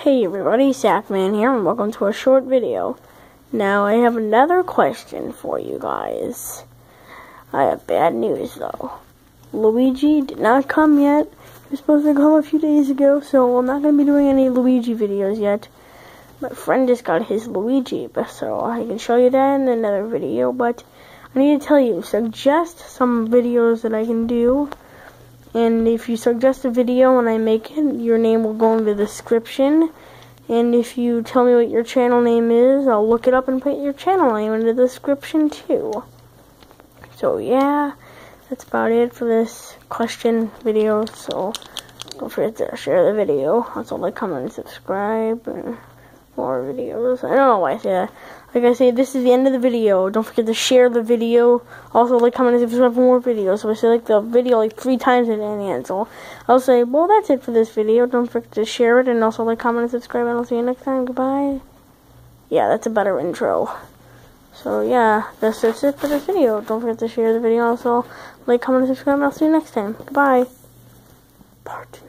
Hey everybody, Sackman here, and welcome to a short video. Now, I have another question for you guys. I have bad news though. Luigi did not come yet. He was supposed to come a few days ago, so I'm not going to be doing any Luigi videos yet. My friend just got his Luigi, so I can show you that in another video, but I need to tell you, suggest some videos that I can do. And if you suggest a video and I make it, your name will go in the description. And if you tell me what your channel name is, I'll look it up and put your channel name in the description too. So yeah, that's about it for this question video. So don't forget to share the video. Also like, comment, and subscribe, and more videos. I don't know why I say that. Like I say, this is the end of the video. Don't forget to share the video. Also, like, comment, and subscribe for more videos. So I say like the video like 3 times at the end. So I'll say, well, that's it for this video. Don't forget to share it, and also like, comment, and subscribe. And I'll see you next time. Goodbye. Yeah, that's a better intro. So yeah, that's it for this video. Don't forget to share the video. Also, like, comment, and subscribe. And I'll see you next time. Goodbye. Part